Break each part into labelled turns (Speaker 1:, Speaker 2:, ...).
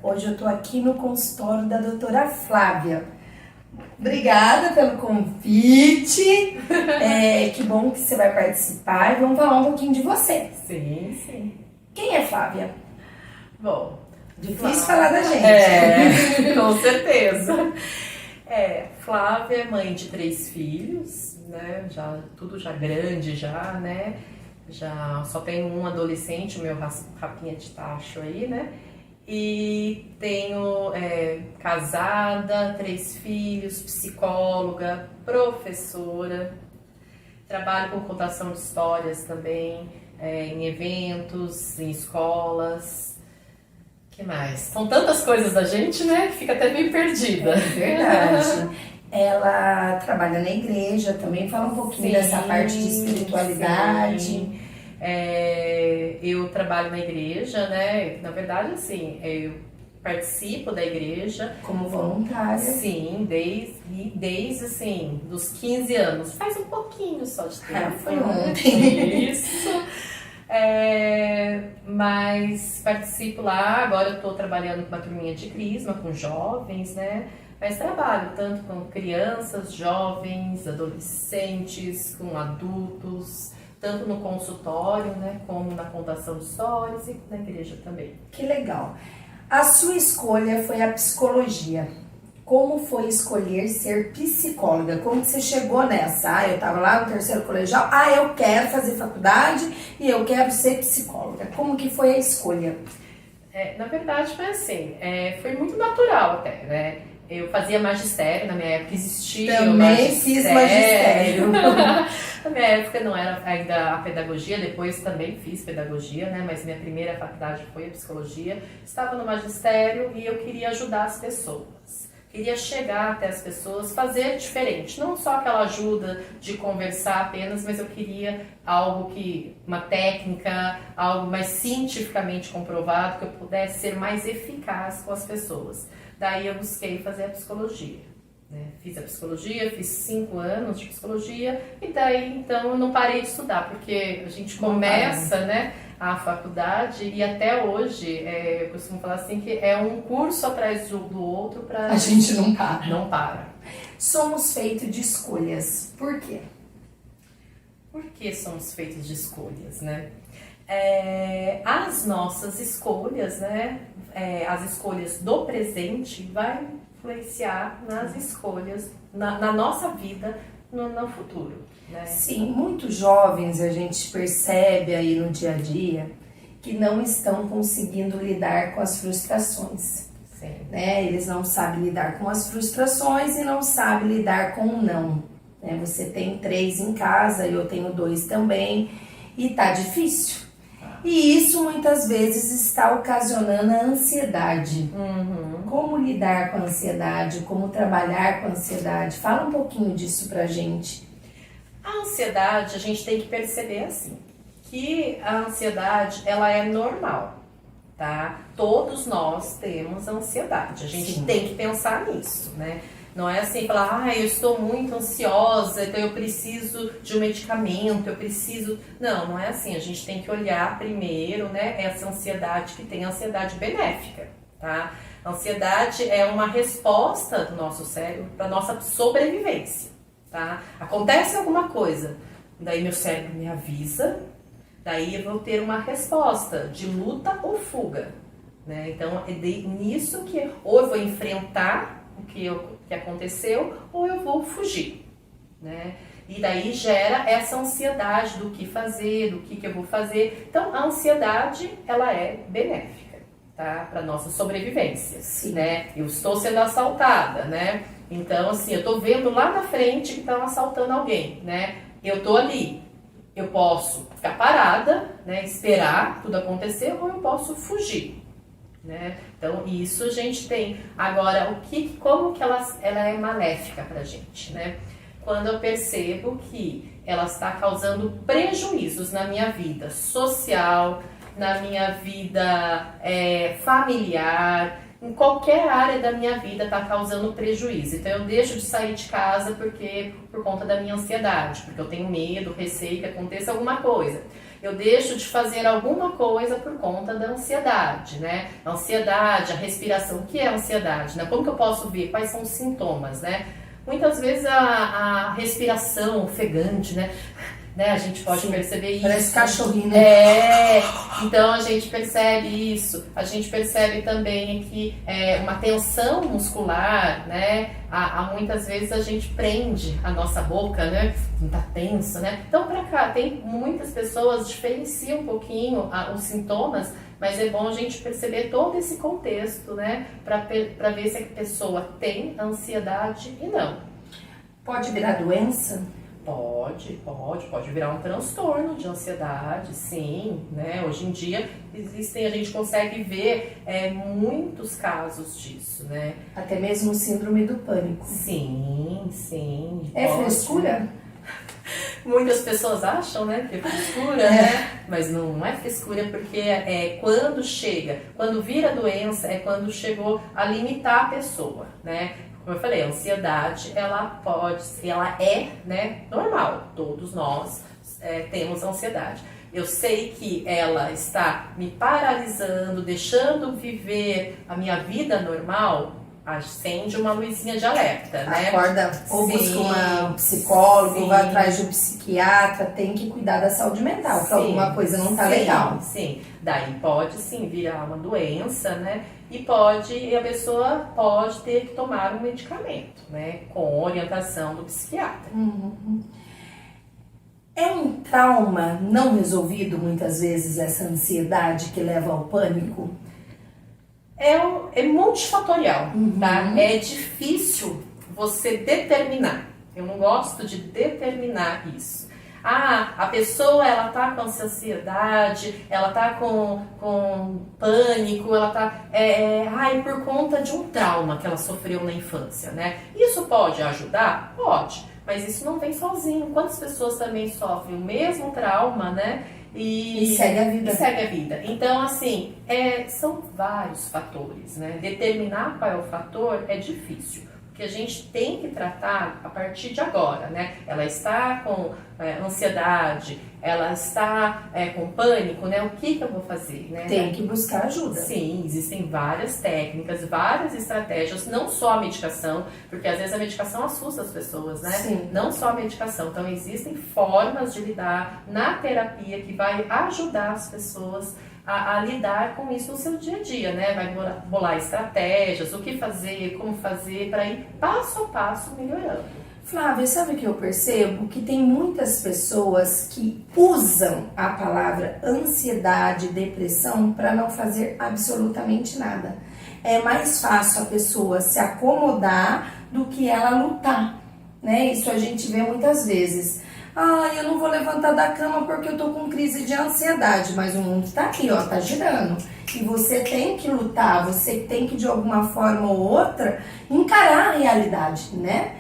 Speaker 1: Hoje eu tô aqui no consultório da doutora Flávia. Obrigada pelo convite. Que bom que você vai participar e vamos falar um pouquinho de você.
Speaker 2: Sim, sim.
Speaker 1: Quem é Flávia?
Speaker 2: Bom,
Speaker 1: difícil falar da gente.
Speaker 2: Com certeza. Flávia é mãe de 3 filhos, né? Tudo já grande já, né? Já só tenho um adolescente, o meu rapinha de tacho aí, né? E tenho casada, 3 filhos, psicóloga, professora. Trabalho com contação de histórias também, em eventos, em escolas. Que mais? São tantas coisas da gente, né? Que fica até meio perdida.
Speaker 1: É verdade. Ela trabalha na igreja também, fala um pouquinho dessa parte de espiritualidade.
Speaker 2: Sim. Eu trabalho na igreja, né? Na verdade, assim, eu participo da igreja.
Speaker 1: Como voluntária.
Speaker 2: Sim, desde assim, dos 15 anos. Faz um pouquinho só de tempo.
Speaker 1: Foi ontem.
Speaker 2: Isso. Mas participo lá, agora eu tô trabalhando com uma turminha de crisma, com jovens, né? Mas trabalho tanto com crianças, jovens, adolescentes, com adultos, tanto no consultório, né, como na contação de histórias e na igreja também.
Speaker 1: Que legal. A sua escolha foi a psicologia. Como foi escolher ser psicóloga? Como que você chegou nessa? Eu estava lá no 3º colegial, eu quero fazer faculdade e eu quero ser psicóloga. Como que foi a escolha?
Speaker 2: Na verdade foi assim, foi muito natural até, né? Eu fazia magistério, na minha época existia
Speaker 1: Também fiz magistério.
Speaker 2: Na minha época não era ainda a pedagogia, depois também fiz pedagogia, né? Mas minha primeira faculdade foi a psicologia. Estava no magistério e eu queria ajudar as pessoas. Queria chegar até as pessoas, fazer diferente. Não só aquela ajuda de conversar apenas, mas eu queria algo uma técnica, algo mais cientificamente comprovado, que eu pudesse ser mais eficaz com as pessoas. Daí eu busquei fazer a psicologia, né? Fiz a psicologia, fiz 5 anos de psicologia e daí então eu não parei de estudar, porque a gente começa, né, a faculdade e até hoje eu costumo falar assim que é um curso atrás do outro para
Speaker 1: a gente não para.
Speaker 2: Não para.
Speaker 1: Somos feitos de escolhas. Por quê?
Speaker 2: Por que somos feitos de escolhas, né? As nossas escolhas, né? As escolhas do presente vai influenciar nas escolhas, na nossa vida no futuro, né?
Speaker 1: Sim, muitos jovens a gente percebe aí no dia a dia que não estão conseguindo lidar com as frustrações.
Speaker 2: Sim.
Speaker 1: Né? Eles não sabem lidar com as frustrações e não sabem lidar com o não. Né? Você tem 3 em casa, eu tenho 2 também e tá difícil. E isso muitas vezes está ocasionando a ansiedade.
Speaker 2: Uhum.
Speaker 1: Como lidar com a ansiedade? Como trabalhar com a ansiedade? Fala um pouquinho disso pra gente.
Speaker 2: A ansiedade, a gente tem que perceber assim, que a ansiedade, ela é normal, tá? Todos nós temos ansiedade, a gente tem que pensar nisso, né? Não é assim, falar, eu estou muito ansiosa, então eu preciso de um medicamento, eu preciso... Não é assim, a gente tem que olhar primeiro, né, essa ansiedade que tem ansiedade benéfica, tá? A ansiedade é uma resposta do nosso cérebro para nossa sobrevivência, tá? Acontece alguma coisa, daí meu cérebro me avisa, daí eu vou ter uma resposta de luta ou fuga, né? Então é nisso que ou eu vou enfrentar o que aconteceu, ou eu vou fugir, né? E daí gera essa ansiedade do que fazer, do que eu vou fazer. Então, a ansiedade, ela é benéfica, tá? Para nossa sobrevivência, né? Eu estou sendo assaltada, né? Então, assim, eu tô vendo lá na frente que estão assaltando alguém, né? Eu tô ali. Eu posso ficar parada, né? Esperar tudo acontecer, ou eu posso fugir. Né? Então isso a gente tem. Agora, como que ela é maléfica pra gente, né? Quando eu percebo que ela está causando prejuízos na minha vida social, na minha vida familiar, em qualquer área da minha vida está causando prejuízo. Então eu deixo de sair de casa por conta da minha ansiedade, porque eu tenho medo, receio que aconteça alguma coisa. eu deixo de fazer alguma coisa por conta da ansiedade, né? A ansiedade, a respiração, o que é a ansiedade, né? Como que eu posso ver? Quais são os sintomas, né? Muitas vezes a respiração ofegante, né? A gente pode perceber isso.
Speaker 1: Parece cachorrinho, né?
Speaker 2: Então a gente percebe isso. A gente percebe também que uma tensão muscular, né? Muitas vezes a gente prende a nossa boca, né? Tá tenso, né? Então pra cá, tem muitas pessoas diferenciam um pouquinho os sintomas, mas é bom a gente perceber todo esse contexto, né? Pra ver se a pessoa tem ansiedade e não.
Speaker 1: Pode virar doença?
Speaker 2: Pode virar um transtorno de ansiedade, sim, né? Hoje em dia a gente consegue ver muitos casos disso, né?
Speaker 1: Até mesmo síndrome do pânico.
Speaker 2: Sim.
Speaker 1: É frescura?
Speaker 2: Muitas pessoas acham, né, que é frescura, né? Mas não é frescura, porque quando vira doença, é quando chegou a limitar a pessoa, né? Como eu falei, a ansiedade, ela é, né, normal. Todos nós temos ansiedade. Eu sei que ela está me paralisando, deixando viver a minha vida normal, acende uma luzinha de alerta, né?
Speaker 1: Acorda, ou busca um psicólogo, vai atrás de um psiquiatra, tem que cuidar da saúde mental, porque alguma coisa não tá legal.
Speaker 2: Sim, daí pode sim virar uma doença, né? E a pessoa pode ter que tomar um medicamento, né? Com orientação do psiquiatra.
Speaker 1: É um trauma não resolvido, muitas vezes, essa ansiedade que leva ao pânico?
Speaker 2: É multifatorial, tá? É difícil você determinar. Eu não gosto de determinar isso. A pessoa, ela tá com ansiedade, ela tá com pânico, ela tá por conta de um trauma que ela sofreu na infância, né? Isso pode ajudar? Pode, mas isso não vem sozinho. Quantas pessoas também sofrem o mesmo trauma, né? E
Speaker 1: segue a vida.
Speaker 2: Então, assim, são vários fatores, né? Determinar qual é o fator é difícil. Que a gente tem que tratar a partir de agora, né? Ela está com ansiedade, ela está com pânico, né? O que eu vou fazer, né?
Speaker 1: Tem que buscar ajuda.
Speaker 2: Sim, existem várias técnicas, várias estratégias, não só a medicação, porque às vezes a medicação assusta as pessoas, né?
Speaker 1: Sim.
Speaker 2: Não só a medicação. Então existem formas de lidar na terapia que vai ajudar as pessoas a lidar com isso no seu dia a dia, né? Vai bolar estratégias, o que fazer, como fazer, para ir passo a passo melhorando.
Speaker 1: Flávia, sabe o que eu percebo? Que tem muitas pessoas que usam a palavra ansiedade, depressão para não fazer absolutamente nada. É mais fácil a pessoa se acomodar do que ela lutar, né? Isso a gente vê muitas vezes. Eu não vou levantar da cama porque eu tô com crise de ansiedade, mas o mundo tá aqui, ó, tá girando. E você tem que lutar, você tem que de alguma forma ou outra encarar a realidade, né?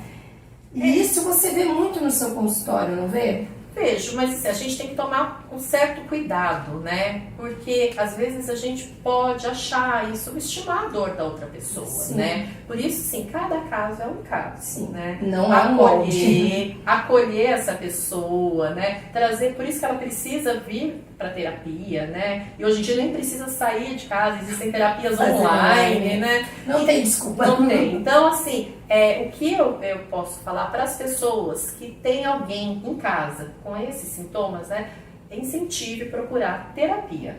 Speaker 1: E isso você vê muito no seu consultório, não vê?
Speaker 2: Vejo, mas assim, a gente tem que tomar um certo cuidado, né? Porque às vezes a gente pode achar e subestimar a dor da outra pessoa,
Speaker 1: Sim.
Speaker 2: né? Por isso, sim, cada caso é um caso,
Speaker 1: Sim.
Speaker 2: né?
Speaker 1: Não há
Speaker 2: acolher essa pessoa, né? Trazer, por isso que ela precisa vir para terapia, né? E hoje em dia nem precisa sair de casa, existem terapias online, né?
Speaker 1: Não tem desculpa.
Speaker 2: Não tem. Então, assim, o que eu posso falar para as pessoas que têm alguém em casa com esses sintomas, né? Incentive procurar terapia,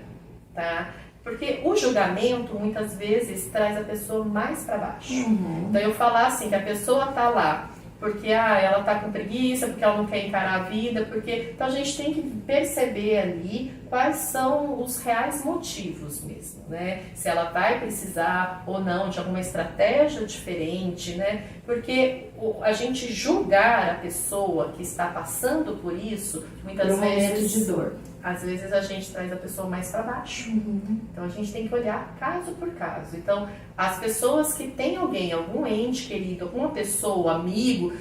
Speaker 2: tá? Porque o julgamento, muitas vezes, traz a pessoa mais para baixo. Então, eu falar assim, que a pessoa tá lá porque ela tá com preguiça, porque ela não quer encarar a vida, porque... Então, a gente tem que perceber ali quais são os reais motivos mesmo, né? Se ela vai precisar ou não de alguma estratégia diferente, né? Porque a gente julgar a pessoa que está passando por isso, muitas vezes...
Speaker 1: de dor.
Speaker 2: Às vezes a gente traz a pessoa mais para baixo. Então a gente tem que olhar caso por caso. Então, as pessoas que têm algum ente querido, alguma pessoa, amigo,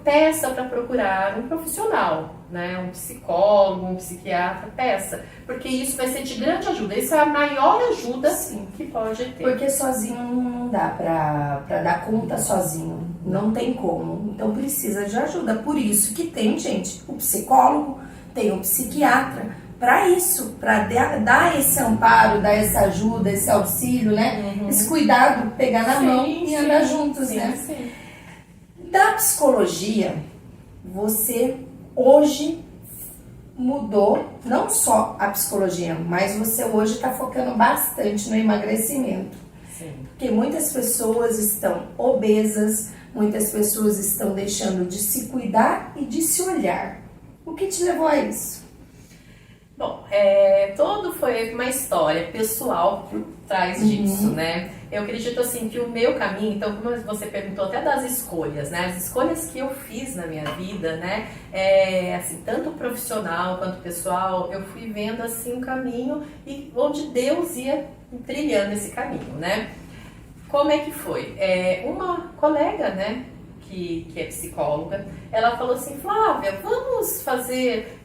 Speaker 2: peça para procurar um profissional, né? Um psicólogo, um psiquiatra, peça. Porque isso vai ser de grande ajuda. Isso é a maior ajuda que pode ter.
Speaker 1: Porque sozinho não dá pra dar conta sozinho. Não tem como. Então precisa de ajuda. Por isso que tem, gente, o psicólogo, tem o psiquiatra para isso, para dar esse amparo, dar essa ajuda, esse auxílio, né? Esse cuidado, pegar na mão e andar juntos, né?
Speaker 2: Sim.
Speaker 1: Da psicologia, você hoje mudou não só a psicologia, mas você hoje está focando bastante no emagrecimento.
Speaker 2: Sim.
Speaker 1: Porque muitas pessoas estão obesas, muitas pessoas estão deixando de se cuidar e de se olhar. O que te levou a isso?
Speaker 2: Bom, todo foi uma história pessoal por trás disso, né? Eu acredito assim que o meu caminho, então como você perguntou até das escolhas, né? As escolhas que eu fiz na minha vida, né? Assim, tanto profissional quanto pessoal, eu fui vendo assim um caminho e onde Deus ia trilhando esse caminho, né? Como é que foi? Uma colega, né? Que é psicóloga, ela falou assim, Flávia, vamos fazer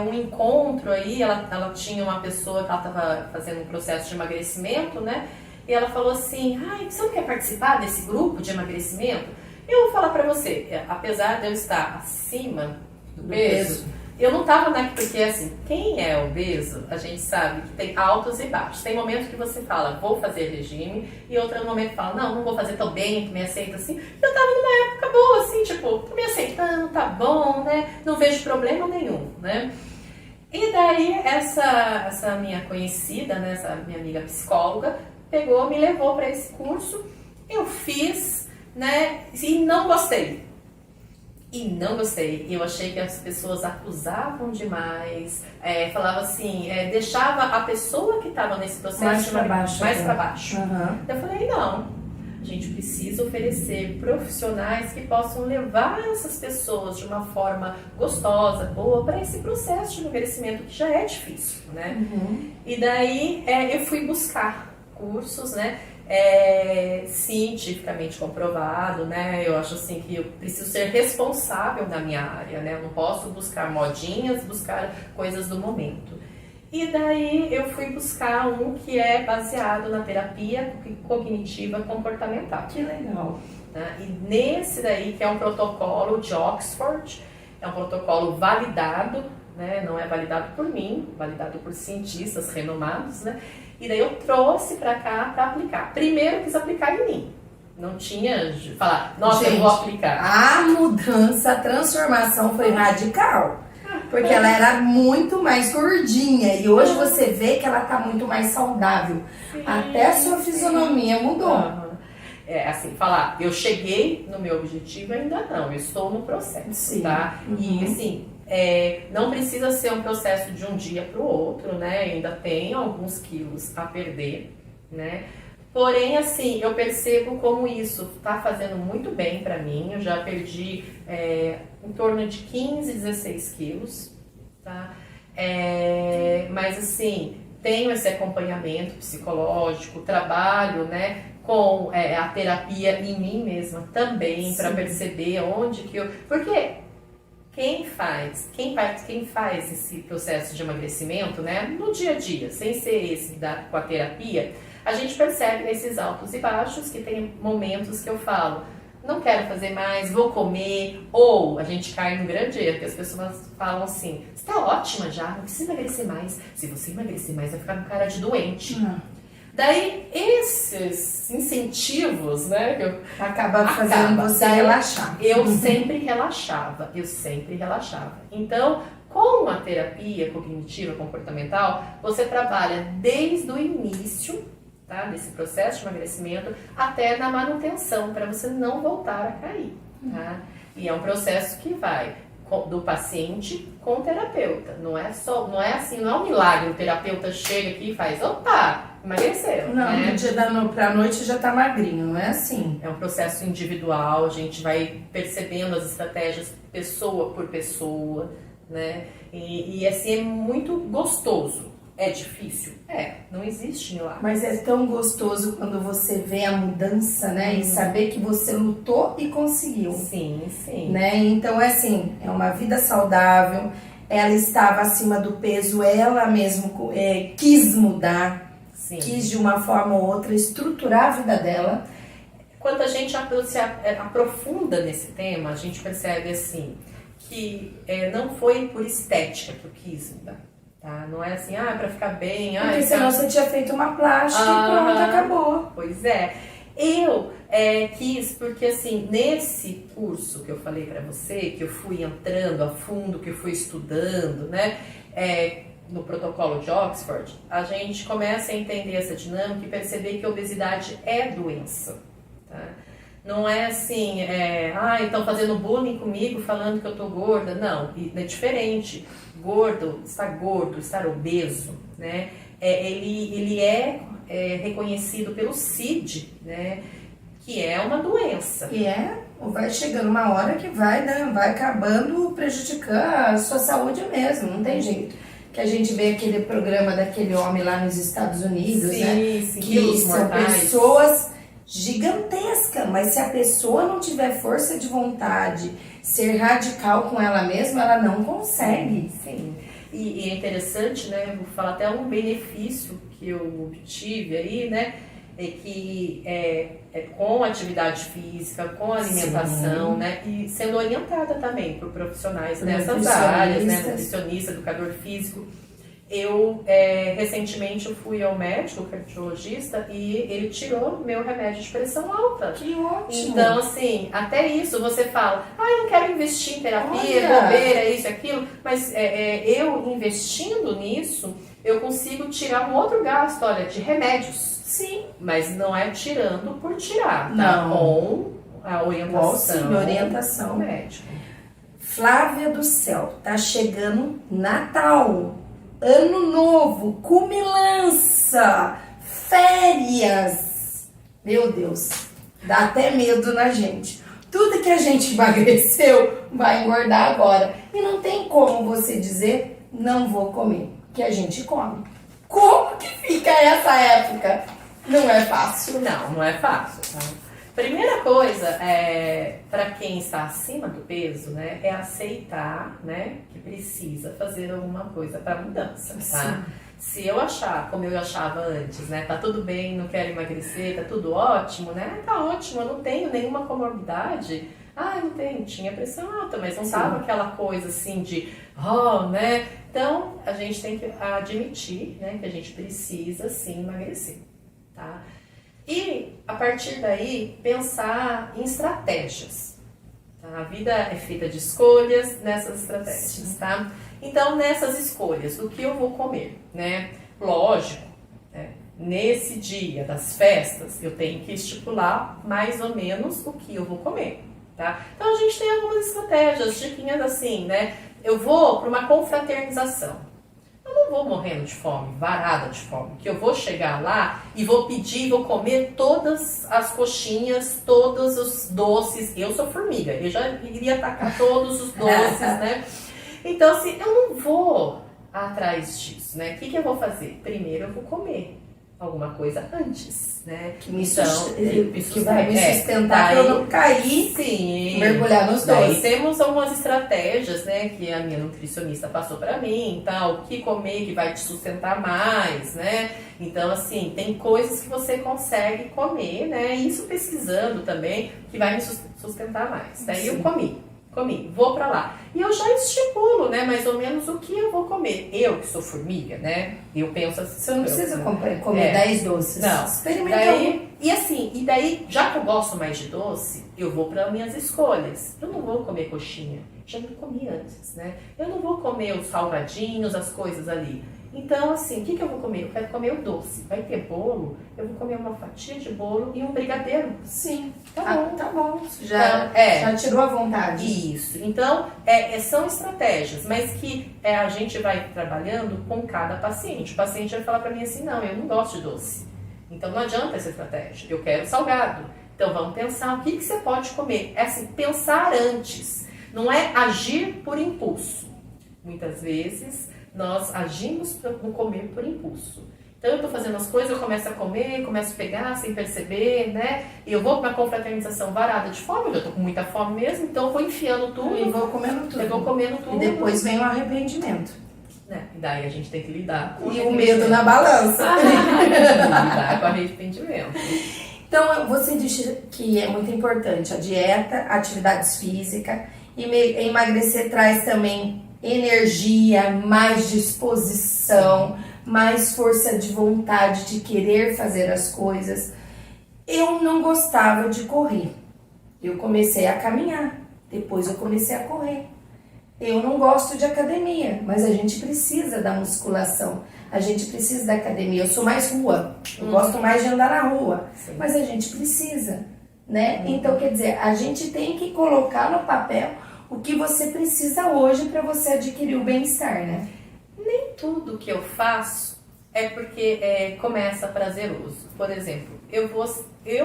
Speaker 2: um encontro aí, ela tinha uma pessoa que ela estava fazendo um processo de emagrecimento, né, e ela falou assim, ai, você não quer participar desse grupo de emagrecimento? Eu vou falar pra você, apesar de eu estar acima do peso, eu não tava porque assim, quem é obeso, a gente sabe que tem altos e baixos. Tem momentos que você fala, vou fazer regime, e outro momento que fala, não vou fazer tão bem, me aceito assim. Eu tava numa época boa, assim, tipo, tô me aceitando, tá bom, né? Não vejo problema nenhum, né? E daí, essa minha conhecida, né, essa minha amiga psicóloga, pegou, me levou para esse curso, eu fiz, né, e não gostei. Eu achei que as pessoas acusavam demais, falavam assim, deixava a pessoa que estava nesse processo
Speaker 1: mais para
Speaker 2: baixo.
Speaker 1: Uhum.
Speaker 2: Eu falei, não, a gente precisa oferecer profissionais que possam levar essas pessoas de uma forma gostosa, boa, para esse processo de emagrecimento que já é difícil, né? E daí eu fui buscar cursos, né? Cientificamente comprovado, né? Eu acho assim que eu preciso ser responsável na minha área, né? Eu não posso buscar modinhas, buscar coisas do momento. E daí eu fui buscar um que é baseado na terapia cognitiva comportamental.
Speaker 1: Que legal.
Speaker 2: Né? E nesse daí, que é um protocolo de Oxford, é um protocolo validado, né? Não é validado por mim, validado por cientistas renomados, né? E daí eu trouxe pra cá pra aplicar. Primeiro eu quis aplicar em mim. Não tinha de falar, nossa, eu vou aplicar.
Speaker 1: A mudança, a transformação foi radical. Porque ela era muito mais gordinha. E hoje você vê que ela tá muito mais saudável.
Speaker 2: Sim,
Speaker 1: até a sua fisionomia mudou.
Speaker 2: Assim, falar, eu cheguei no meu objetivo, ainda não. Eu estou no processo,
Speaker 1: Sim.
Speaker 2: tá? E assim, não precisa ser um processo de um dia para o outro, né? Ainda tem alguns quilos a perder, né? Porém, assim, eu percebo como isso tá fazendo muito bem para mim. Eu já perdi em torno de 15, 16 quilos, tá? Mas assim, tenho esse acompanhamento psicológico, trabalho, né? Com a terapia em mim mesma também, para perceber onde que eu... Porque quem faz esse processo de emagrecimento, né, no dia a dia, sem ser esse com a terapia, a gente percebe esses altos e baixos, que tem momentos que eu falo, não quero fazer mais, vou comer, ou a gente cai num grande erro, que as pessoas falam assim, você tá ótima já, não precisa emagrecer mais, se você emagrecer mais vai ficar com cara de doente. Daí, esses incentivos, né, que eu
Speaker 1: acaba fazendo você relaxar.
Speaker 2: Eu sempre relaxava. Então, com a terapia cognitiva comportamental, você trabalha desde o início, tá, desse processo de emagrecimento até na manutenção, para você não voltar a cair, tá? E é um processo que vai do paciente com o terapeuta. Não é assim, não é um milagre. O terapeuta chega aqui e faz, opa, emagreceu.
Speaker 1: Não,
Speaker 2: né?
Speaker 1: do dia pra noite já tá magrinho, não é assim.
Speaker 2: É um processo individual, a gente vai percebendo as estratégias pessoa por pessoa, né? E assim, é muito gostoso. É difícil? Não existe milagre.
Speaker 1: Mas é tão gostoso quando você vê a mudança, né? E saber que você lutou e conseguiu.
Speaker 2: Sim, sim.
Speaker 1: Né? Então, assim, é uma vida saudável. Ela estava acima do peso, ela mesmo quis mudar.
Speaker 2: Sim.
Speaker 1: Quis, de uma forma ou outra, estruturar a vida dela.
Speaker 2: Quando a gente se aprofunda nesse tema, a gente percebe, assim, que não foi por estética que eu quis mudar. tá? Não é assim, pra ficar bem,
Speaker 1: Porque senão você tinha feito uma plástica e pronto, acabou.
Speaker 2: Pois é. Eu quis, porque assim, nesse curso que eu falei pra você, que eu fui entrando a fundo, que eu fui estudando, né, no protocolo de Oxford, a gente começa a entender essa dinâmica e perceber que a obesidade é doença, tá? Não é assim, estão fazendo bullying comigo falando que eu tô gorda. Não, é diferente. Estar obeso, né? Ele é reconhecido pelo CID, né? Que é uma doença.
Speaker 1: E vai chegando uma hora que vai acabando prejudicando a sua saúde mesmo, não tem jeito. Que a gente vê aquele programa daquele homem lá nos Estados Unidos, né?
Speaker 2: Sim,
Speaker 1: que são pessoas gigantescas, mas se a pessoa não tiver força de vontade, ser radical com ela mesma, ela não consegue.
Speaker 2: Sim. E é interessante, né? Vou falar até um benefício que eu obtive aí, né? É que com atividade física, com alimentação, né? E sendo orientada também por profissionais nessas áreas, né? Nutricionista, educador físico. Eu, recentemente, eu fui ao médico, cardiologista, e ele tirou meu remédio de pressão alta.
Speaker 1: Que ótimo!
Speaker 2: Então, assim, até isso você fala, eu não quero investir em terapia, bobeira, isso e aquilo, mas eu investindo nisso, eu consigo tirar um outro gasto, olha, de remédios.
Speaker 1: Sim.
Speaker 2: Mas não é tirando por tirar, tá?
Speaker 1: Não.
Speaker 2: Com a orientação,
Speaker 1: orientação
Speaker 2: do médico.
Speaker 1: Flávia do céu, tá chegando Natal, Ano Novo, comilança, férias. Meu Deus, dá até medo na gente. Tudo que a gente emagreceu vai engordar agora. E não tem como você dizer, não vou comer, que a gente come. Como que fica essa época? Não é fácil.
Speaker 2: Não é fácil. Tá? Primeira coisa, para quem está acima do peso, né, é aceitar, né, que precisa fazer alguma coisa para mudança, tá? Sim. Se eu achar, como eu achava antes, né, tá tudo bem, não quero emagrecer, tá tudo ótimo, né, tá ótimo, eu não tenho nenhuma comorbidade. Não tenho, tinha pressão alta, mas não tava aquela coisa assim de, né? Então, a gente tem que admitir, né, que a gente precisa sim emagrecer, tá? E, a partir daí, pensar em estratégias. Tá? A vida é feita de escolhas nessas estratégias, tá? Então, nessas escolhas, o que eu vou comer, né? Lógico, né? Nesse dia das festas, eu tenho que estipular mais ou menos o que eu vou comer, tá? Então, a gente tem algumas estratégias, diquinhas assim, né? Eu vou para uma confraternização. Eu não vou morrendo de fome, varada de fome, que eu vou chegar lá e vou pedir, vou comer todas as coxinhas, todos os doces. Eu sou formiga, eu já iria atacar todos os doces, né? Então, assim, eu não vou atrás disso, né? O que eu vou fazer? Primeiro eu vou comer alguma coisa antes, né?
Speaker 1: Que vai me sustentar para eu não cair,
Speaker 2: sim,
Speaker 1: mergulhar nos doces.
Speaker 2: Temos algumas estratégias, né, que a minha nutricionista passou para mim, tal, o que comer que vai te sustentar mais, né? Então, assim, tem coisas que você consegue comer, né? Isso pesquisando também, que vai me sustentar mais. Daí eu comi, vou pra lá. E eu já estipulo, né, mais ou menos o que eu vou comer. Eu, que sou formiga, né, eu penso assim...
Speaker 1: Você não precisa comer 10 doces.
Speaker 2: Não.
Speaker 1: Experimenta
Speaker 2: E daí, já que eu gosto mais de doce, eu vou para minhas escolhas. Eu não vou comer coxinha, já me comi antes, né? Eu não vou comer os salgadinhos, as coisas ali. Então, assim, o que eu vou comer? Eu quero comer o doce. Vai ter bolo? Eu vou comer uma fatia de bolo e um brigadeiro.
Speaker 1: Sim.
Speaker 2: Tá bom.
Speaker 1: Já tirou a vontade.
Speaker 2: Isso. Então, são estratégias, mas que a gente vai trabalhando com cada paciente. O paciente vai falar para mim assim, não, eu não gosto de doce. Então, não adianta essa estratégia. Eu quero salgado. Então, vamos pensar o que você pode comer. É assim, pensar antes. Não é agir por impulso. Muitas vezes... nós agimos no comer por impulso. Então eu estou fazendo as coisas, eu começo a comer, começo a pegar sem perceber, né? E eu vou para uma confraternização varada de fome, eu estou com muita fome mesmo, então eu vou enfiando tudo.
Speaker 1: E vou comendo tudo. E depois vem o arrependimento.
Speaker 2: E daí a gente tem que lidar com
Speaker 1: o medo na balança.
Speaker 2: Lidar com o arrependimento.
Speaker 1: Então você disse que é muito importante a dieta, atividades físicas, e emagrecer traz também energia, mais disposição, mais força de vontade de querer fazer as coisas. Eu não gostava de correr. Eu comecei a caminhar, depois eu comecei a correr. Eu não gosto de academia, mas a gente precisa da musculação, a gente precisa da academia. Eu sou mais rua, eu gosto mais de andar na rua, mas a gente precisa, né? Então, quer dizer, a gente tem que colocar no papel o que você precisa hoje para você adquirir o bem-estar, né?
Speaker 2: Nem tudo que eu faço é porque começa prazeroso. Por exemplo, eu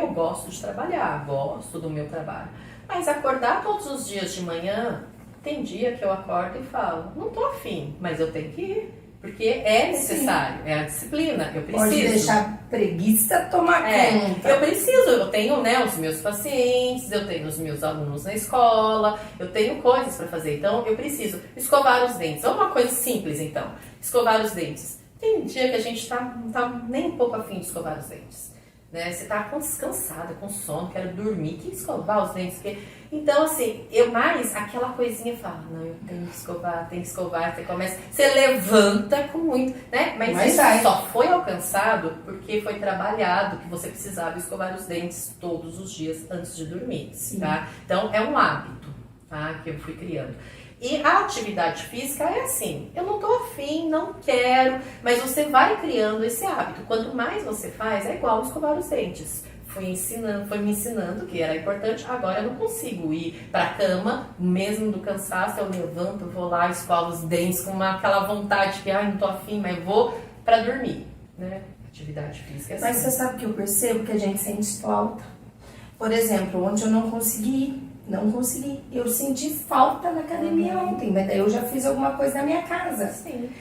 Speaker 2: gosto de trabalhar, gosto do meu trabalho, mas acordar todos os dias de manhã, tem dia que eu acordo e falo, não tô afim, mas eu tenho que ir, porque é necessário, é a disciplina, eu preciso.
Speaker 1: Pode deixar a preguiça tomar conta.
Speaker 2: Eu preciso, eu tenho, né, os meus pacientes, eu tenho os meus alunos na escola, eu tenho coisas para fazer, então eu preciso escovar os dentes. É uma coisa simples, então, escovar os dentes. Tem dia que a gente não tá nem um pouco afim de escovar os dentes, né? Você tá cansada, com sono, quero dormir, que escovar os dentes? Então, assim, aquela coisinha fala, não, eu tenho que escovar, você levanta com muito, né? Mas isso só foi alcançado porque foi trabalhado que você precisava escovar os dentes todos os dias antes de dormir, tá? Então, é um hábito, tá? Que eu fui criando. E a atividade física é assim, eu não tô afim, não quero, mas você vai criando esse hábito. Quanto mais você faz, é igual escovar os dentes. Foi me ensinando que era importante, agora eu não consigo ir pra cama, mesmo do cansaço, eu levanto, vou lá, escovo os dentes com aquela vontade que, não tô afim, mas vou pra dormir, né? Atividade física é assim.
Speaker 1: Mas você sabe que eu percebo que a gente sente falta. Por exemplo, ontem eu não consegui. Eu senti falta na academia ontem, mas daí eu já fiz alguma coisa na minha casa.
Speaker 2: Sim.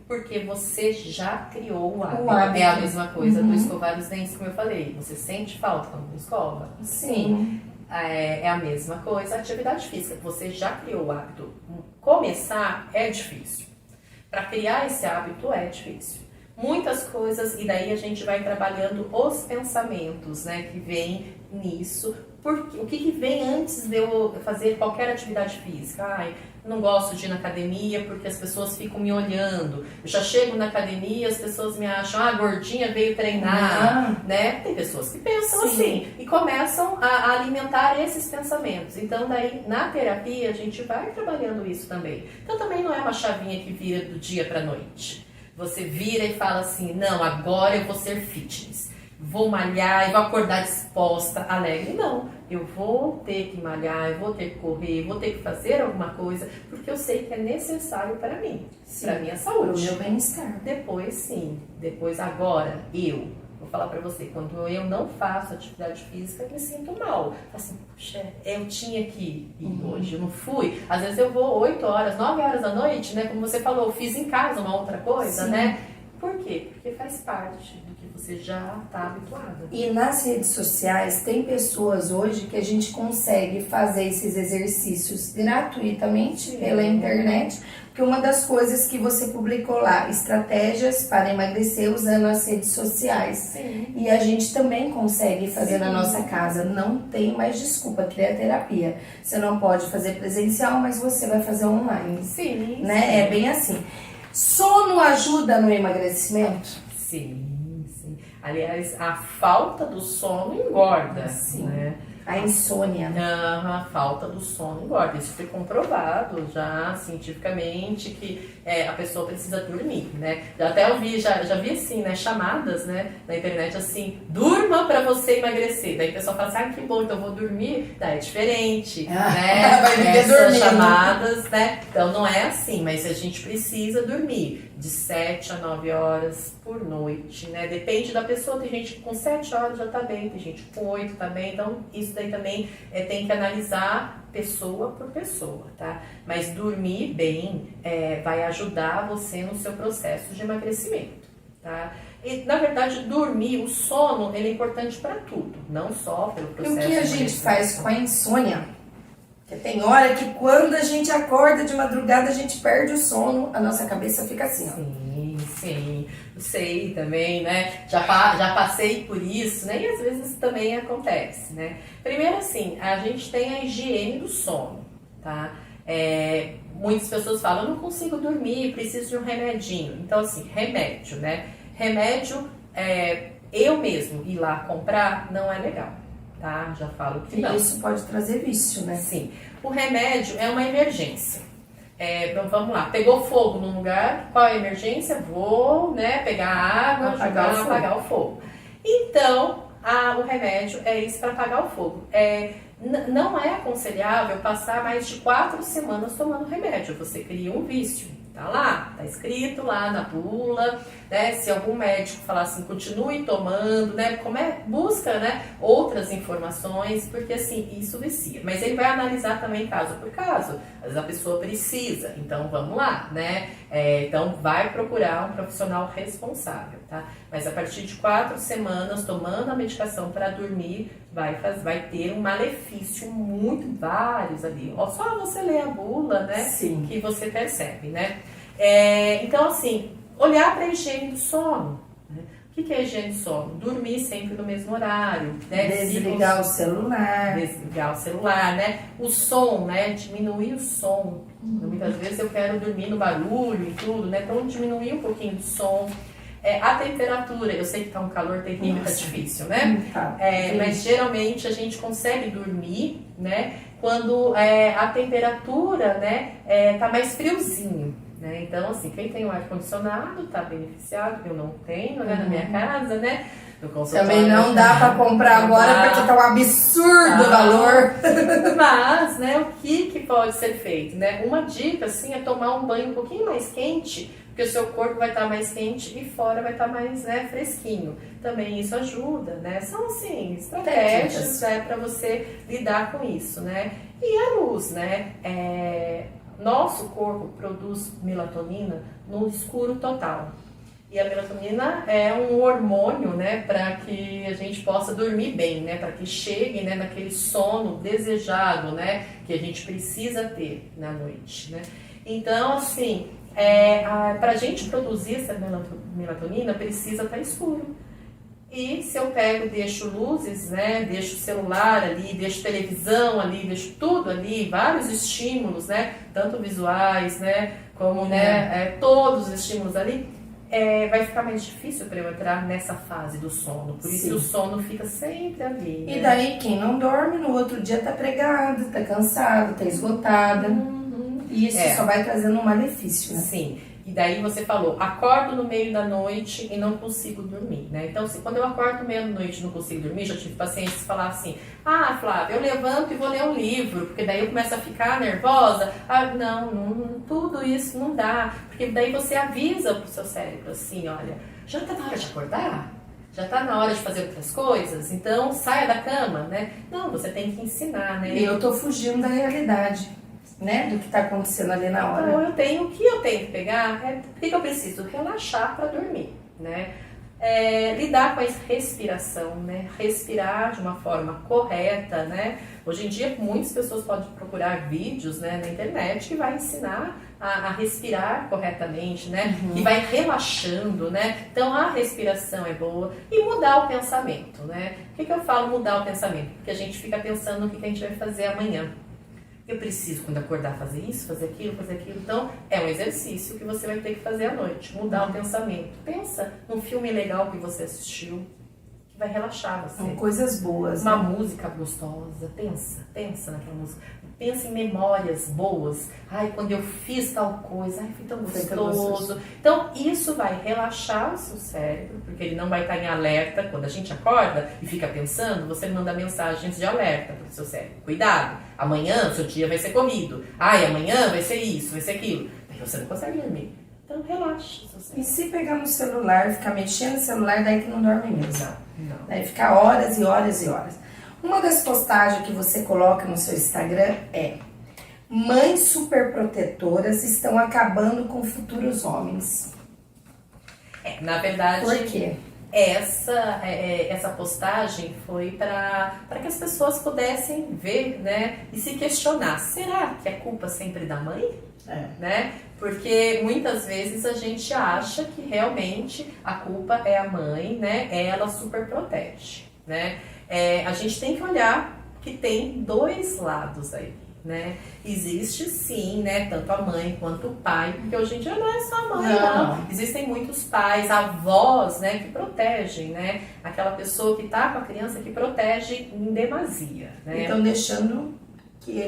Speaker 2: Porque você já criou o hábito. É a mesma coisa do escovar os dentes, como eu falei. Você sente falta quando não escova?
Speaker 1: Sim.
Speaker 2: É a mesma coisa. Atividade física, você já criou o hábito. Começar é difícil. Para criar esse hábito é difícil. Muitas coisas, e daí a gente vai trabalhando os pensamentos, né, que vem nisso. Porque, o que vem antes de eu fazer qualquer atividade física? Não gosto de ir na academia porque as pessoas ficam me olhando. Eu já chego na academia, as pessoas me acham, gordinha veio treinar, né? Tem pessoas que pensam assim e começam a alimentar esses pensamentos. Então, daí, na terapia, a gente vai trabalhando isso também. Então, também não é uma chavinha que vira do dia pra noite. Você vira e fala assim, não, agora eu vou ser fitness. Vou malhar, eu vou acordar disposta, alegre. Não, eu vou ter que malhar, eu vou ter que correr, eu vou ter que fazer alguma coisa, porque eu sei que é necessário para mim, para minha saúde.
Speaker 1: Para o meu bem-estar.
Speaker 2: Depois agora, vou falar para você, quando eu não faço atividade física, eu me sinto mal. Falo assim, puxa, eu tinha que ir hoje, eu não fui. Às vezes eu vou 8 horas, 9 horas da noite, né? Como você falou, eu fiz em casa uma outra coisa, né? Por quê? Porque faz parte do que você já está habituada.
Speaker 1: E nas redes sociais tem pessoas hoje que a gente consegue fazer esses exercícios gratuitamente pela internet, porque uma das coisas que você publicou lá, estratégias para emagrecer usando as redes sociais.
Speaker 2: Sim.
Speaker 1: E a gente também consegue fazer na nossa casa, não tem mais desculpa, criar terapia. Você não pode fazer presencial, mas você vai fazer online.
Speaker 2: Sim.
Speaker 1: Né? É bem assim. Sono ajuda no emagrecimento?
Speaker 2: Sim. Aliás, a falta do sono engorda, né?
Speaker 1: A insônia.
Speaker 2: A falta do sono engorda. Isso foi comprovado já cientificamente que a pessoa precisa dormir, né? Já vi assim, né? Chamadas, né? Na internet assim, durma pra você emagrecer. Daí o pessoal fala assim, que bom, então eu vou dormir. Daí é diferente, né?
Speaker 1: Vai viver
Speaker 2: Essas
Speaker 1: dormindo.
Speaker 2: chamadas, né? Então não é assim, mas a gente precisa dormir de 7 a 9 horas por noite, né? Depende da pessoa, tem gente que com 7 horas já tá bem, tem gente que com 8 tá bem, então isso daí também tem que analisar pessoa por pessoa, tá? Mas dormir bem vai ajudar você no seu processo de emagrecimento, tá? E, na verdade, dormir, o sono, ele é importante para tudo, não só pelo processo de
Speaker 1: emagrecimento. E o que a gente faz com a insônia? Porque tem hora que quando a gente acorda de madrugada, a gente perde o sono, a nossa cabeça fica assim, ó.
Speaker 2: Sim, sei também, né? Já passei por isso, né? E às vezes também acontece, né? Primeiro assim, a gente tem a higiene do sono, tá? Muitas pessoas falam, eu não consigo dormir, preciso de um remedinho. Então, assim, remédio, né? Remédio, eu mesmo ir lá comprar não é legal, tá? Já falo que não.
Speaker 1: E isso pode trazer vício, né?
Speaker 2: Sim. O remédio é uma emergência. Então, vamos lá, pegou fogo num lugar, qual é a emergência? Vou, né, pegar água, apagar o fogo. Então, o remédio é isso para apagar o fogo. Não é aconselhável passar mais de 4 semanas tomando remédio, você cria um vício. Tá lá, tá escrito lá na bula, né? Se algum médico falar assim, continue tomando, né? Busca, né, outras informações, porque assim, isso vicia. Mas ele vai analisar também caso por caso. Às vezes a pessoa precisa, então vamos lá, né? Então vai procurar um profissional responsável, tá? Mas a partir de 4 semanas, tomando a medicação para dormir, vai ter um malefício vários ali. Só você ler a bula, né?
Speaker 1: Sim.
Speaker 2: Que você percebe, né? Então, assim, olhar para a higiene do sono. Né? O que é higiene do sono? Dormir sempre no mesmo horário. Né?
Speaker 1: Desligar o celular.
Speaker 2: Desligar o celular, né? O som, né? Diminuir o som. Muitas vezes eu quero dormir no barulho e tudo, né? Então, diminuir um pouquinho do som. A temperatura, eu sei que tá um calor terrível, tá difícil, né? Mas geralmente a gente consegue dormir, né? Quando a temperatura, né, tá mais friozinho, né? Então, assim, quem tem um ar-condicionado tá beneficiado, eu não tenho, né, na minha casa, né?
Speaker 1: Também não dá para comprar agora porque tá um absurdo o valor.
Speaker 2: Mas, né, o que pode ser feito, né? Uma dica, assim, é tomar um banho um pouquinho mais quente, porque o seu corpo vai estar mais quente e fora vai estar mais, né, fresquinho. Também isso ajuda, né? São, assim, estratégias, né, para você lidar com isso, né? E a luz, né? Nosso corpo produz melatonina no escuro total. E a melatonina é um hormônio, né, para que a gente possa dormir bem, né, para que chegue, né, naquele sono desejado, né, que a gente precisa ter na noite, né. Então, assim, para a gente produzir essa melatonina precisa estar escuro. E se eu pego, deixo luzes, né, deixo o celular ali, deixo televisão ali, deixo tudo ali, vários estímulos, né, tanto visuais, né, como, né, todos os estímulos ali, vai ficar mais difícil para eu entrar nessa fase do sono. Por isso o sono fica sempre ali.
Speaker 1: E daí quem não dorme no outro dia tá pregado, tá cansado, tá esgotada. E isso só vai trazendo um malefício, né?
Speaker 2: Sim. E daí você falou, acordo no meio da noite e não consigo dormir, né? Então, assim, quando eu acordo no meio da noite e não consigo dormir, já tive pacientes que falar assim, Flávia, eu levanto e vou ler um livro, porque daí eu começo a ficar nervosa. Não, tudo isso não dá. Porque daí você avisa pro seu cérebro assim, olha, já tá na hora de acordar? Já tá na hora de fazer outras coisas? Então, saia da cama, né? Não, você tem que ensinar, né?
Speaker 1: E eu tô fugindo da realidade, né, do que está acontecendo ali na hora.
Speaker 2: Então, o que eu tenho que pegar o que eu preciso? Relaxar para dormir, né? Lidar com a respiração, né? Respirar de uma forma correta, né? Hoje em dia, muitas pessoas podem procurar vídeos, né, na internet que vai ensinar a respirar corretamente, né? Que vai relaxando, né? Então, a respiração é boa. E mudar o pensamento, né? Por que eu falo mudar o pensamento? Porque a gente fica pensando no que a gente vai fazer amanhã. Eu preciso, quando acordar, fazer isso, fazer aquilo, fazer aquilo. Então, é um exercício que você vai ter que fazer à noite. Mudar o pensamento. Pensa num filme legal que você assistiu, que vai relaxar você.
Speaker 1: São coisas boas.
Speaker 2: Uma música gostosa. Pensa naquela música. Pensa em memórias boas. Quando eu fiz tal coisa, foi tão gostoso. Então, isso vai relaxar o seu cérebro, porque ele não vai estar em alerta. Quando a gente acorda e fica pensando, você manda mensagens de alerta para o seu cérebro. Cuidado, amanhã o seu dia vai ser corrido. Amanhã vai ser isso, vai ser aquilo. Aí você não consegue dormir. Então, relaxa o seu cérebro.
Speaker 1: E se pegar no celular, ficar mexendo no celular, daí que não dorme mesmo.
Speaker 2: Não.
Speaker 1: Daí fica horas e horas e horas. Uma das postagens que você coloca no seu Instagram é: mães superprotetoras estão acabando com futuros homens.
Speaker 2: Na verdade...
Speaker 1: Por quê?
Speaker 2: Essa postagem foi para que as pessoas pudessem ver, né, e se questionar. Será que é culpa sempre da mãe? Né? Porque muitas vezes a gente acha que realmente a culpa é a mãe, né? Ela super protege, né? A gente tem que olhar que tem dois lados aí, né? Existe sim, né? Tanto a mãe quanto o pai, porque hoje em dia não é só a mãe, não. Existem muitos pais, avós, né? Que protegem, né? Aquela pessoa que tá com a criança que protege em demasia, né?
Speaker 1: Então deixando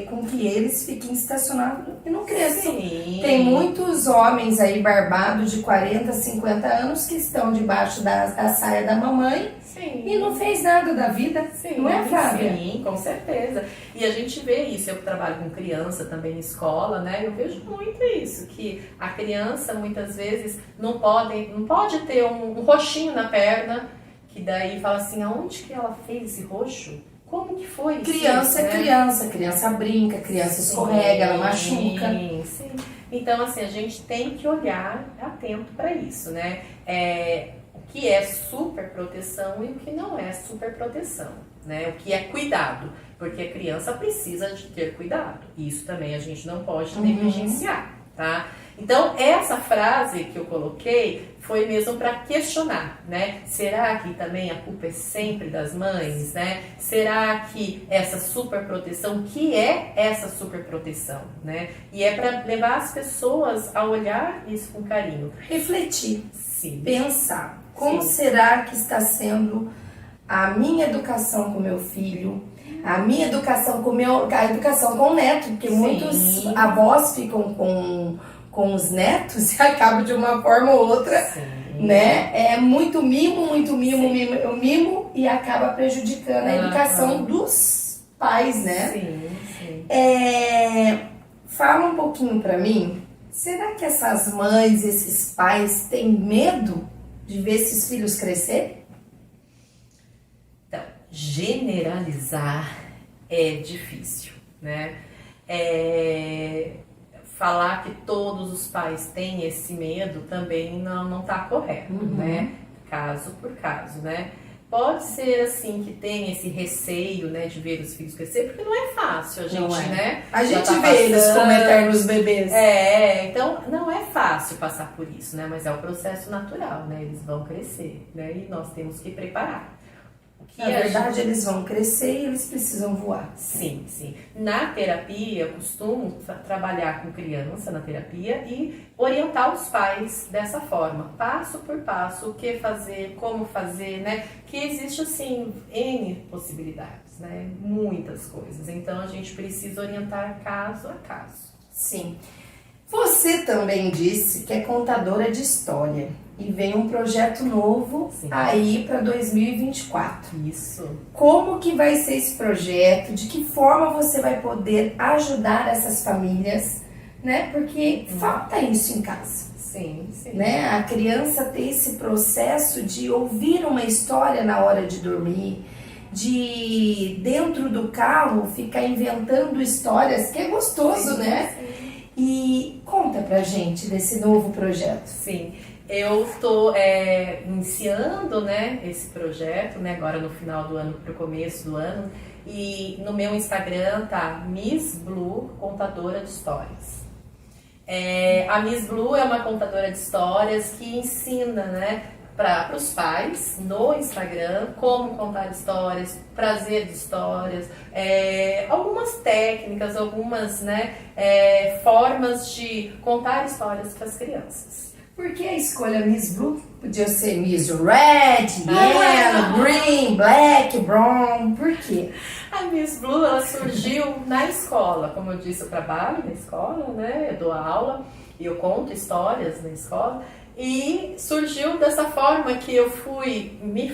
Speaker 1: com que eles fiquem estacionados e não cresçam.
Speaker 2: Sim.
Speaker 1: Tem muitos homens aí barbados de 40, 50 anos que estão debaixo da saia da mamãe.
Speaker 2: Sim.
Speaker 1: E não fez nada da vida,
Speaker 2: sim,
Speaker 1: não é, Flávia?
Speaker 2: Sim, com certeza. E a gente vê isso, eu trabalho com criança também em escola, né? Eu vejo muito isso, que a criança muitas vezes não pode ter um roxinho na perna, que daí fala assim, aonde que ela fez esse roxo? Como que foi isso?
Speaker 1: Criança é criança brinca, criança escorrega, ela machuca.
Speaker 2: Sim. Então, assim, a gente tem que olhar atento para isso, né? O que é super proteção e o que não é super proteção, né? O que é cuidado, porque a criança precisa de ter cuidado. Isso também a gente não pode negligenciar, tá? Então, essa frase que eu coloquei foi mesmo para questionar, né? Será que também a culpa é sempre das mães, né? Será que essa superproteção, que é essa superproteção, né? E é para levar as pessoas a olhar isso com carinho.
Speaker 1: Refletir,
Speaker 2: sim,
Speaker 1: pensar, como será que está sendo a minha educação com meu filho, a minha educação a educação com o neto, porque muitos avós ficam com os netos e acabam de uma forma ou outra, né? É muito mimo e acaba prejudicando a educação dos pais, né?
Speaker 2: Sim.
Speaker 1: Fala um pouquinho pra mim, será que essas mães, esses pais têm medo de ver esses filhos crescer?
Speaker 2: Então, generalizar é difícil, né? Falar que todos os pais têm esse medo também não tá correto, né? Caso por caso, né? Pode ser assim que tem esse receio, né, de ver os filhos crescer, porque não é fácil a gente, né?
Speaker 1: A gente vê eles como eternos bebês.
Speaker 2: Então não é fácil passar por isso, né? Mas é o processo natural, né? Eles vão crescer, né? E nós temos que preparar.
Speaker 1: Na verdade, eles vão crescer e eles precisam voar.
Speaker 2: Sim. Na terapia, eu costumo trabalhar com criança na terapia e orientar os pais dessa forma, passo por passo, o que fazer, como fazer, né? Que existe, assim, N possibilidades, né? Muitas coisas. Então, a gente precisa orientar caso a caso.
Speaker 1: Sim. Você também disse que é contadora de história e vem um projeto novo aí para 2024.
Speaker 2: Isso.
Speaker 1: Como que vai ser esse projeto? De que forma você vai poder ajudar essas famílias, né? Porque falta isso em casa.
Speaker 2: Sim.
Speaker 1: Né? A criança ter esse processo de ouvir uma história na hora de dormir, de dentro do carro ficar inventando histórias, que é gostoso, né?
Speaker 2: Sim.
Speaker 1: E conta pra gente desse novo projeto.
Speaker 2: Sim, eu estou iniciando, né, esse projeto, né, agora no final do ano para o começo do ano, e no meu Instagram tá Miss Blue, contadora de histórias. A Miss Blue é uma contadora de histórias que ensina, né, para os pais no Instagram como contar histórias, prazer de histórias, algumas técnicas, algumas, né, formas de contar histórias para as crianças.
Speaker 1: Por que a escolha Miss Blue? Podia ser Miss Red, Yellow, Green, Black, Brown, por quê?
Speaker 2: A Miss Blue, ela surgiu na escola, como eu disse, eu trabalho na escola, né, eu dou aula e eu conto histórias na escola. E surgiu dessa forma que eu fui me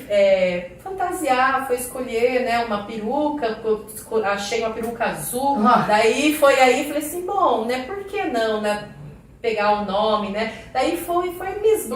Speaker 2: fantasiar, fui escolher, né, uma peruca, achei uma peruca azul, daí foi aí, falei assim, bom, né, por que não, né, pegar o nome, né, daí foi Miss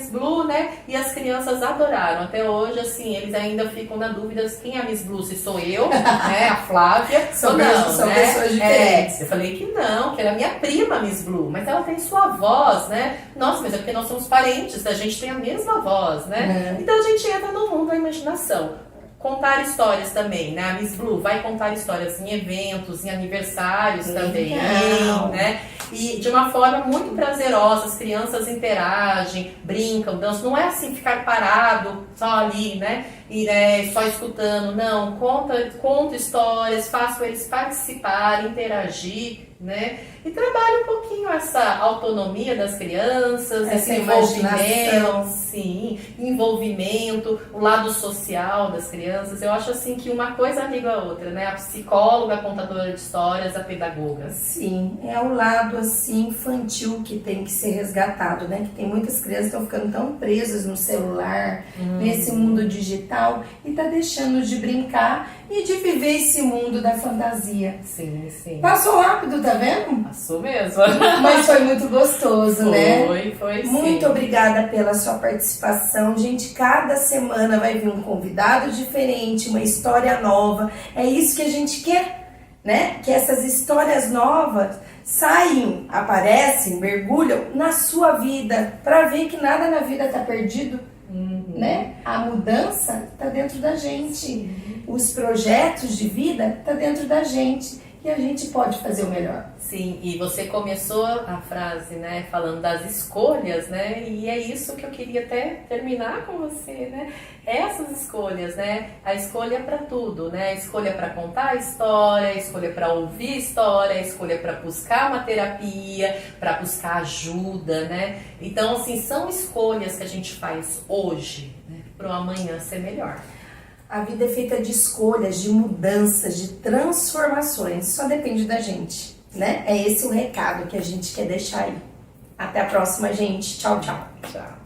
Speaker 2: Blue, né, e as crianças adoraram, até hoje, assim, eles ainda ficam na dúvida quem é a Miss Blue, se sou eu, né, a Flávia,
Speaker 1: são pessoas diferentes.
Speaker 2: Eu falei que não, que era minha prima Miss Blue, mas ela tem sua voz, né, nossa, mas é porque nós somos parentes, a gente tem a mesma voz, né, então a gente entra no mundo da imaginação. contar histórias também, né? A Miss Blue vai contar histórias em eventos, em aniversários também, né? E de uma forma muito prazerosa, as crianças interagem, brincam, dançam. Não é assim ficar parado só ali, né? E só escutando, não. Conta histórias, faço eles participar, interagir, né? E trabalha um pouquinho essa autonomia das crianças, esse envolvimento, sim, envolvimento, o lado social das crianças. Eu acho assim que uma coisa liga a outra, né? A psicóloga, a contadora de histórias, a pedagoga.
Speaker 1: Sim, é o lado assim infantil que tem que ser resgatado, né? Que tem muitas crianças que estão ficando tão presas no celular, nesse mundo digital, e tá deixando de brincar e de viver esse mundo da fantasia.
Speaker 2: Sim, sim.
Speaker 1: Passou rápido, tá vendo?
Speaker 2: Passou mesmo.
Speaker 1: Mas foi muito gostoso, né?
Speaker 2: Foi sim.
Speaker 1: Muito obrigada pela sua participação. Gente, cada semana vai vir um convidado diferente, uma história nova. É isso que a gente quer, né? Que essas histórias novas saiam, aparecem, mergulham na sua vida, para ver que nada na vida tá perdido. Né? A mudança está dentro da gente, os projetos de vida tá dentro da gente e a gente pode fazer o melhor.
Speaker 2: Sim, e você começou a frase, né, falando das escolhas, né, e é isso que eu queria até terminar com você, né, essas escolhas, né, a escolha para tudo, né, a escolha para contar a história, a escolha para ouvir história, a escolha para buscar uma terapia, para buscar ajuda, né, então assim, são escolhas que a gente faz hoje, né, para o amanhã ser melhor.
Speaker 1: A vida é feita de escolhas, de mudanças, de transformações, só depende da gente, né? É esse o recado que a gente quer deixar aí. Até a próxima, gente. Tchau, tchau.
Speaker 2: Tchau.